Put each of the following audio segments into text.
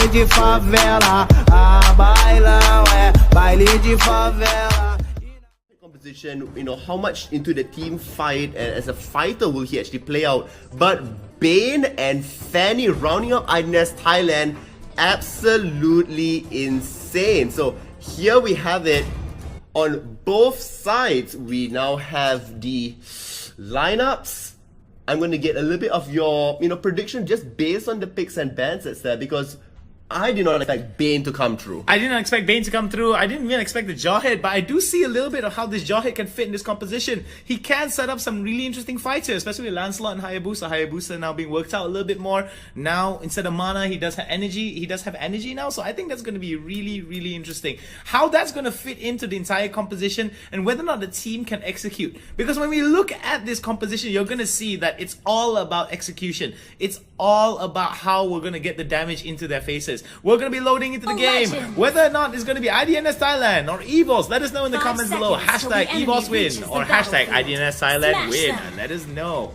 de favela, bailão é baile de favela. Composition, how much into the team fight and as a fighter will he actually play out? But Bane and Fanny rounding up IDNS Thailand, absolutely insane. So here we have it on both sides. We now have the lineups. I'm going to get a little bit of your prediction just based on the picks and bans that's there, because I did not expect Bane to come through. I didn't expect Bane to come through. I didn't even expect the Jawhead, but I do see a little bit of how this Jawhead can fit in this composition. He can set up some really interesting fights here, especially with Lancelot and Hayabusa. Hayabusa now being worked out a little bit more. Now, instead of mana, he does have energy. He does have energy now, so I think that's going to be really, really interesting. How that's going to fit into the entire composition and whether or not the team can execute. Because when we look at this composition, you're going to see that it's all about execution. It's all about how we're going to get the damage into their faces. We're going to be loading into the game. Whether or not it's going to be IDNS Thailand or Evos, let us know in the comments below. Hashtag Evos win or hashtag IDNS Thailand win. Let us know.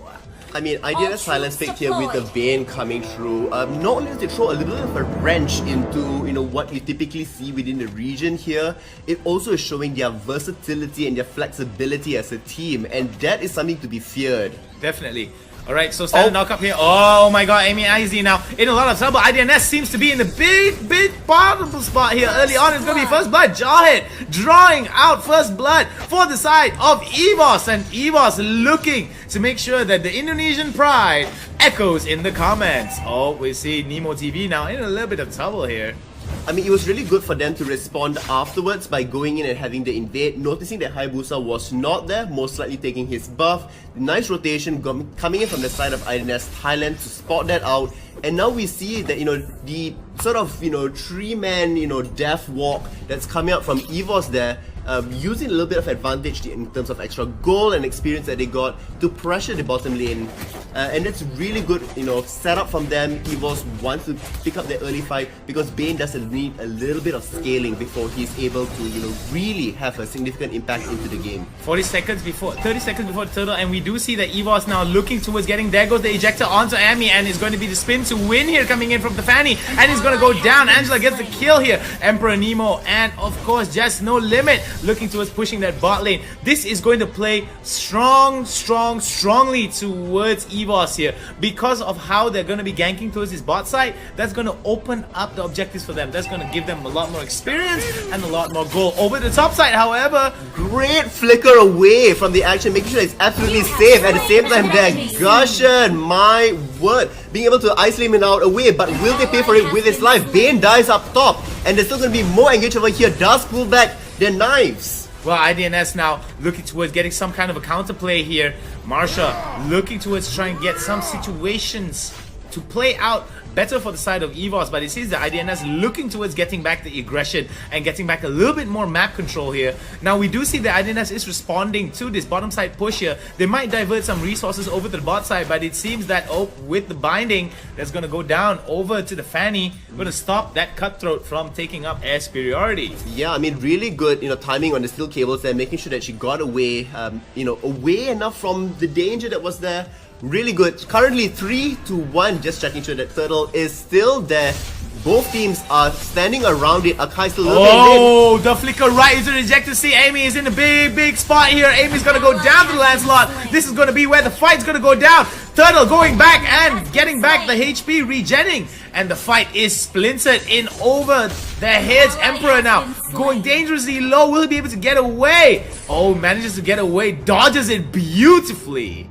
I mean, IDNS Thailand picked here with the Bane coming through. Not only does it throw a little bit of a wrench into what you typically see within the region here, it also is showing their versatility and their flexibility as a team, and that is something to be feared. Definitely. Alright, so standard knock up here. Oh my god, Amy IZ now in a lot of trouble. IDNS seems to be in the big bottom spot here. Early on, it's going to be first blood. Jawhead drawing out first blood for the side of Evos. And Evos looking to make sure that the Indonesian pride echoes in the comments. Oh, we see Nemo TV now in a little bit of trouble here. I mean, it was really good for them to respond afterwards by going in and having the invade, noticing that Hayabusa was not there, most likely taking his buff. Nice rotation coming in from the side of IDNS Thailand to spot that out. And now we see that, the sort of, three-man, death walk that's coming out from Evos there, using a little bit of advantage in terms of extra gold and experience that they got to pressure the bottom lane. And that's really good, setup from them. Evos wants to pick up the early fight because Bane does need a little bit of scaling before he's able to, really have a significant impact into the game. 30 seconds before the turtle, and we do see that Evos now looking towards getting, there goes the ejector onto Amy, and it's going to be the spin to win here coming in from the Fanny, and it's going to go down. Angela gets the kill here. Emperor Nemo, and of course, just no limit looking towards pushing that bot lane. This is going to play strongly towards Evos here because of how they're going to be ganking towards this bot side. That's going to open up the objectives for them. That's going to give them a lot more experience and a lot more goal. Over the top side, however, great flicker away from the action, making sure it's absolutely safe. At the same time there, Gushen, my word, being able to isolate him out away, but will they pay for it with his life? Bane dies up top, and there's still going to be more engaged over here. Does pull back their knives. Well, IDNS now looking towards getting some kind of a counterplay here. Marsha looking towards trying to get some situations to play out better for the side of Evos, but it seems the IDNS looking towards getting back the aggression and getting back a little bit more map control here. Now we do see the IDNS is responding to this bottom side push here. They might divert some resources over to the bot side, but it seems that with the binding that's going to go down over to the Fanny, going to stop that cutthroat from taking up air superiority. Yeah, I mean, really good timing on the steel cables there, making sure that she got away away enough from the danger that was there. Really good. Currently 3-1, just checking sure that turtle is still there. Both teams are standing around it. Akai still oh, the flicker right into the ejector. See, Amy is in a big spot here. Amy's gonna go down to the Lancelot. This is gonna be where the fight's gonna go down. Turtle going back and getting back the HP, regenning, and the fight is splintered in over the heads. Emperor now going dangerously low. Will he be able to get away? Oh, manages to get away, dodges it beautifully.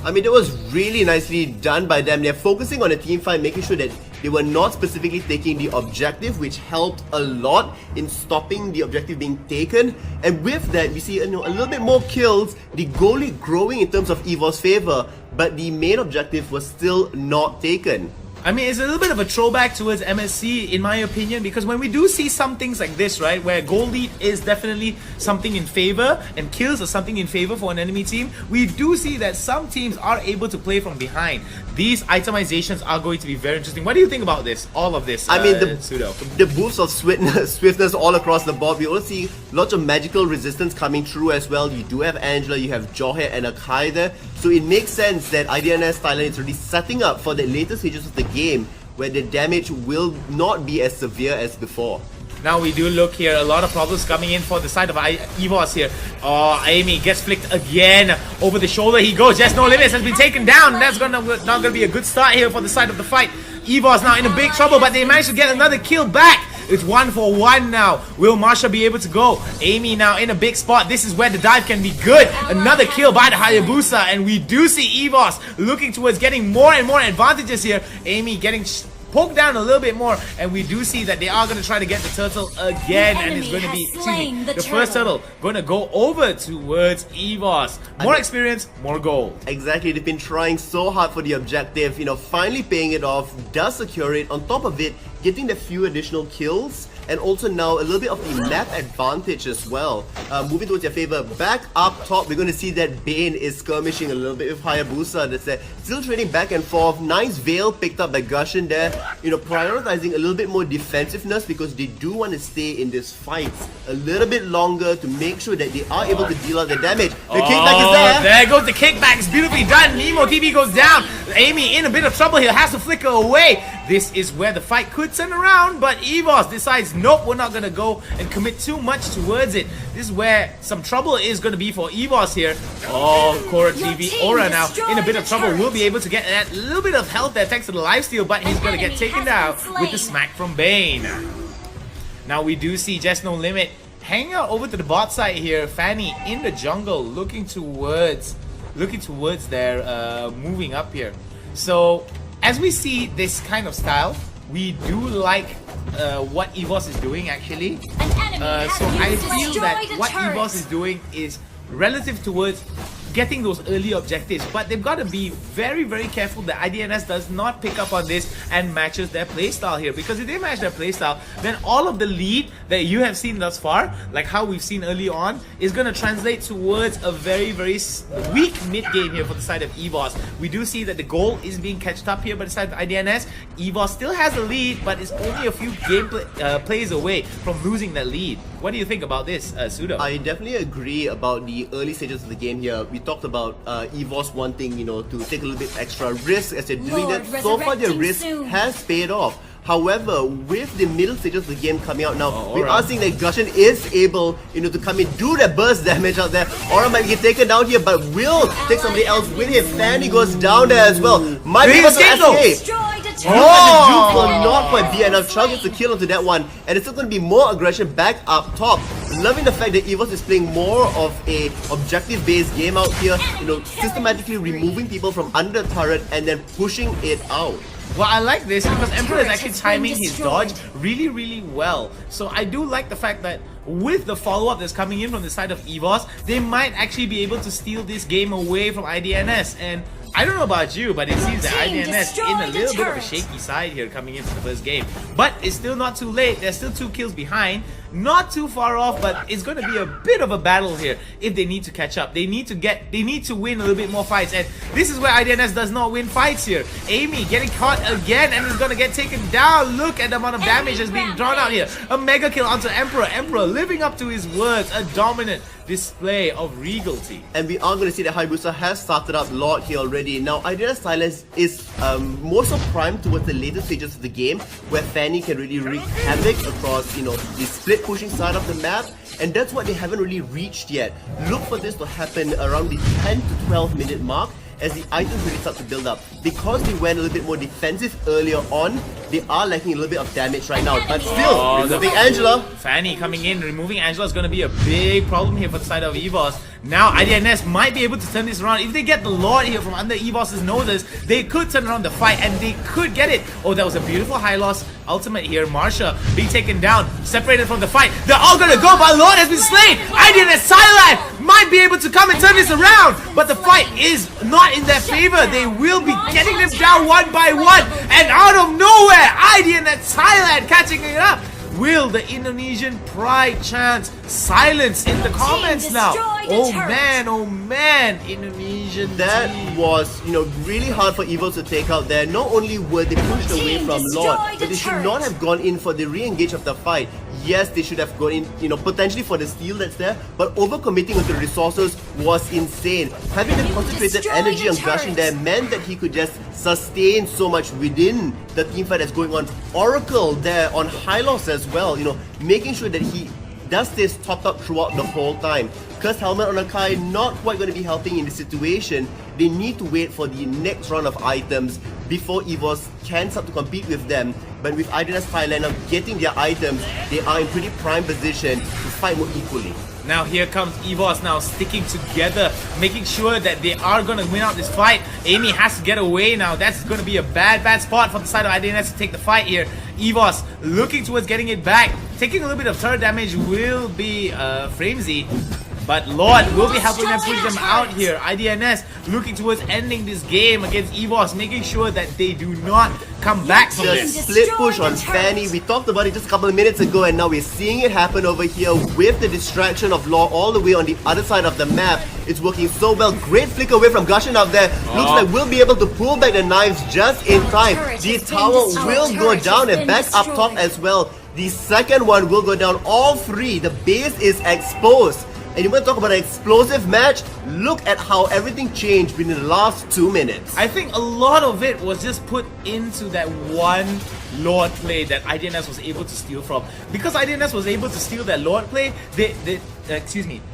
I mean, that was really nicely done by them. They're focusing on the team fight, making sure that they were not specifically taking the objective, which helped a lot in stopping the objective being taken. And with that, we see a little bit more kills, the goal lead growing in terms of Evos' favor, but the main objective was still not taken. I mean, it's a little bit of a throwback towards MSC in my opinion, because when we do see some things like this, right, where goal lead is definitely something in favor and kills are something in favor for an enemy team, we do see that some teams are able to play from behind. These itemizations are going to be very interesting. What do you think about this? All of this, I mean, the boosts of swiftness all across the board. We also see lots of magical resistance coming through as well. You do have Angela, you have Jawhead and Akai there. So it makes sense that IDNS Thailand is really setting up for the later stages of the game where the damage will not be as severe as before. Now we do look here, a lot of problems coming in for the side of Evos here. Oh, Amy gets flicked again. Over the shoulder he goes. Just No Limits has been taken down. That's not gonna be a good start here for the side of the fight. Evos now in a big trouble, but they managed to get another kill back. It's 1-for-1 now. Will Marsha be able to go? Amy now in a big spot. This is where the dive can be good. Another kill by the Hayabusa, and we do see Evos looking towards getting more and more advantages here. Amy getting poked down a little bit more, and we do see that they are going to try to get the turtle again, and it's going to be the first turtle going to go over towards Evos. More experience, more gold. Exactly, they've been trying so hard for the objective, finally paying it off, does secure it. On top of it, getting the few additional kills, and also now a little bit of the map advantage as well. Moving towards your favor, back up top, we're going to see that Bane is skirmishing a little bit with Hayabusa. That's there, still trading back and forth. Nice Veil picked up by Gushin there, prioritizing a little bit more defensiveness because they do want to stay in this fight a little bit longer to make sure that they are able to deal out the damage. The kickback is there. There goes the kickback. It's beautifully done. Nemo TV goes down. Amy in a bit of trouble here, has to flicker away. This is where the fight could turn around, but Evos decides, nope, we're not going to go and commit too much towards it. This is where some trouble is going to be for Evos here. Oh, Korra TV, Aura now in a bit of trouble. Will be able to get that little bit of health there thanks to the lifesteal, but he's going to get taken down with the smack from Bane. Now we do see Just No Limit hanging out over to the bot side here. Fanny in the jungle looking towards their moving up here. So as we see this kind of style, we do like what Evos is doing actually. So I feel that what Evos is doing is relative towards getting those early objectives, but they've got to be very, very careful that IDNS does not pick up on this and matches their playstyle here, because if they match their playstyle, then all of the lead that you have seen thus far, like how we've seen early on, is going to translate towards a very, very weak mid game here for the side of Evos. We do see that the goal is being catched up here by the side of IDNS. Evos still has the lead, but is only a few plays away from losing that lead. What do you think about this, Sudo? I definitely agree about the early stages of the game here. We talked about Evos wanting, to take a little bit extra risk as they're doing that. So far, their risk has paid off. However, with the middle stages of the game coming out now, we are seeing that Gushin is able, to come in, do that burst damage out there. Aura might get taken down here, but will take somebody else with him. Fanny goes down there as well. Might be able to escape. Will not quite be enough. Chug gets a kill onto that one, and it's still going to be more aggression back up top. Loving the fact that Evos is playing more of a objective-based game out here, systematically removing people from under the turret and then pushing it out. Well, I like this because Emperor is actually timing his dodge really, really well. So I do like the fact that with the follow-up that's coming in from the side of Evos, they might actually be able to steal this game away from IDNS. And I don't know about you, but it seems that IDNS in a little bit of a shaky side here coming into the first game. But it's still not too late. There's still 2 kills behind. Not too far off, but it's going to be a bit of a battle here if they need to catch up. They need to win a little bit more fights, and this is where IDNS does not win fights here. Amy getting caught again and is going to get taken down. Look at the amount of damage that's being drawn out here. A mega kill onto Emperor. Emperor living up to his words. A dominant display of regality. And we are going to see that Hayabusa has started up a lot here already. Now, IDNS Silence is more so primed towards the later stages of the game, where Fanny can really wreak havoc across, the split pushing side of the map, and that's what they haven't really reached yet. Look for this to happen around the 10 to 12 minute mark as the items really start to build up. Because they went a little bit more defensive earlier on, they are lacking a little bit of damage right now, but still, removing Angela. Fanny coming in, removing Angela is going to be a big problem here for the side of Evos. Now IDNS might be able to turn this around. If they get the Lord here from under Evos' noses, they could turn around the fight and they could get it. Oh, that was a beautiful high loss ultimate here. Marsha being taken down, separated from the fight. They're all going to go, but Lord has been slain. IDNS Thailand might be able to come and turn this around, but the fight is not in their favor. They will be getting them down one by one, and out of nowhere, IDNS Thailand catching it up. Will the Indonesian pride chants silence in the comments now? Oh man, Indonesian That team. was, really hard for Evos to take out there. Not only were they pushed away from Lord, but they should not have gone in for the re-engage of the fight. yes, they should have gone in, potentially for the steal that's there, but overcommitting onto the resources was insane. Having the concentrated energy on Gushing there meant that he could just sustain so much within the teamfight that's going on. Oracle there on Hylos as well, making sure that he does stay topped up throughout the whole time. Cursed Helmet on Akai not quite going to be helping in this situation. They need to wait for the next round of items before Evos can start to compete with them. But with IDNS Thailand now getting their items, they are in pretty prime position to fight more equally. Now here comes Evos now sticking together, making sure that they are going to win out this fight. Amy has to get away now. That's going to be a bad spot for the side of IDNS to take the fight here. Evos looking towards getting it back. Taking a little bit of turret damage will be Framesy. But Lord will be helping them push them out here. IDNS looking towards ending this game against Evos, making sure that they do not come back from The this. split push on Fanny, we talked about it just a couple of minutes ago, and now we're seeing it happen over here with the distraction of Law all the way on the other side of the map. It's working so well. Great flick away from Gushin up there. Looks like we'll be able to pull back the knives just in time. The tower will go down and back up top as well. The second one will go down. All three. The base is exposed. And you want to talk about an explosive match? Look at how everything changed within the last 2 minutes. I think a lot of it was just put into that one Lord play that IDNS was able to steal from. Because IDNS was able to steal that Lord play,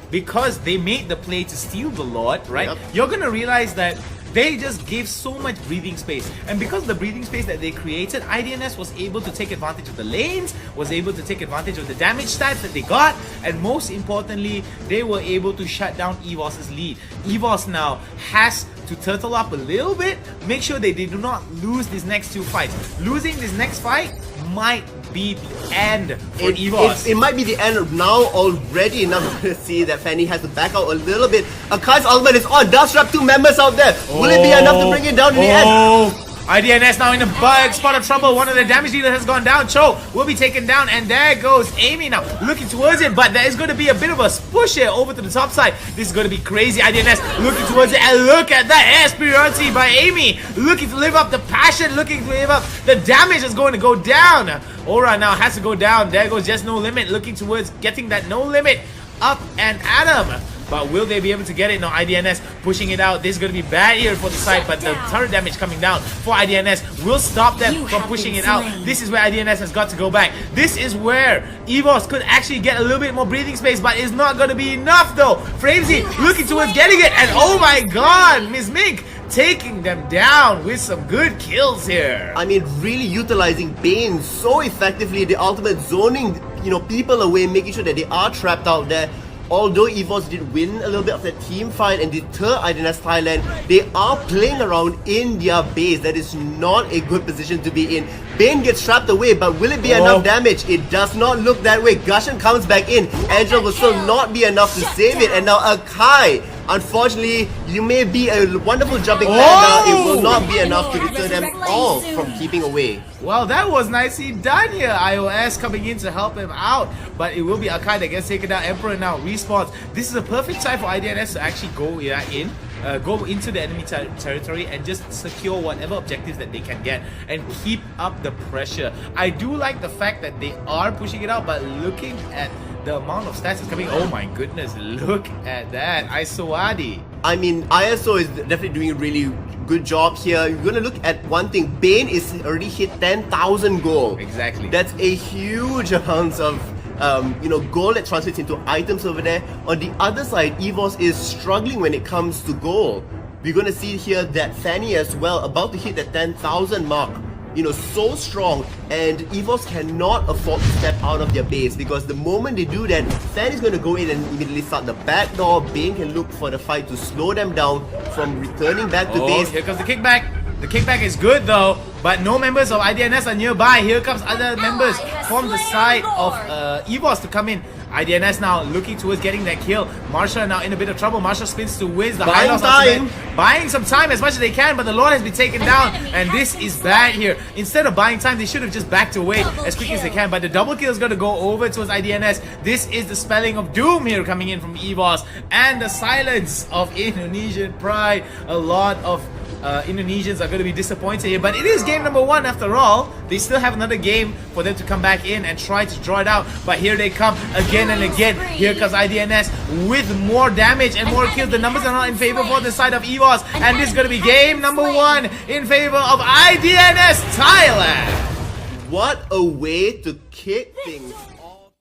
because they made the play to steal the Lord, right? Yep. You're gonna realize that they just gave so much breathing space, and because of the breathing space that they created, IDNS was able to take advantage of the lanes, was able to take advantage of the damage stats that they got, and most importantly, they were able to shut down Evos' lead. Evos now has to turtle up a little bit, make sure that they do not lose these next two fights. Losing this next fight might be the end for Evos. It might be the end now already. Now we're going to see that Fanny has to back out a little bit. Akai's ultimate is on. Does trap two members out there. Will it be enough to bring it down in the end? IDNS now in a big spot of trouble. One of the damage dealers has gone down. Cho will be taken down, and there goes Amy now looking towards it, but there is going to be a bit of a push here over to the top side. This is going to be crazy. IDNS looking towards it, and look at that superiority by Amy, looking to live up the passion, looking to live up the damage is going to go down. Aura now has to go down. There goes Just No Limit looking towards getting that No Limit up and at him. But will they be able to get it? No, IDNS pushing it out. This is going to be bad here for the side, but the turret damage coming down for IDNS will stop them from pushing it out. This is where IDNS has got to go back. This is where Evos could actually get a little bit more breathing space, but it's not going to be enough though. Framesy looking towards getting it, and oh my god, Miss Mink taking them down with some good kills here. I mean, really utilizing Bane so effectively. The ultimate zoning, people away, making sure that they are trapped out there. Although Evos did win a little bit of the team fight and deter IDNS Thailand, they are playing around in their base. That is not a good position to be in. Bane gets trapped away, but will it be enough damage? It does not look that way. Gushin comes back in. Angela will still not be enough to save it. And now Akai, unfortunately, you may be a wonderful jumping panda. It will not be enough to deter them all from keeping away. Well, that was nicely done here. iOS coming in to help him out, but it will be Akai that gets taken down. Emperor now respawns. This is a perfect time for IDNS to actually go into the enemy territory and just secure whatever objectives that they can get and keep up the pressure. I do like the fact that they are pushing it out, but looking at the amount of stats is coming, oh my goodness, look at that. Isowadi. I mean, ISO is definitely doing a really good job here. You're gonna look at one thing. Bane is already hit 10,000 gold. Exactly. That's a huge amount of gold that translates into items over there. On the other side, Evos is struggling when it comes to gold. We're gonna see here that Fanny as well, about to hit the 10,000 mark. So strong, and Evos cannot afford to step out of their base, because the moment they do that, Fanny's going to go in and immediately start the back door. Bane can look for the fight to slow them down from returning back to base. Here comes the kickback. The kickback is good though, but no members of IDNS are nearby. Here comes other members from the side of Evos to come in. IDNS now looking towards getting that kill. Marsha now in a bit of trouble. Marsha spins to Wiz. The Buying time. Buying some time as much as they can, but the Lord has been taken down, and this is bad here. Instead of buying time, they should have just backed away as quick as they can, but the double kill is going to go over towards IDNS. This is the spelling of doom here coming in from Evos, and the silence of Indonesian pride. A lot of Indonesians are going to be disappointed here. But it is game number 1 after all. They still have another game for them to come back in and try to draw it out. But here they come again and again. Here comes IDNS with more damage and more kills. The numbers are not in favor for the side of Evos. And this is going to be game number 1 in favor of IDNS Thailand. What a way to kick things off.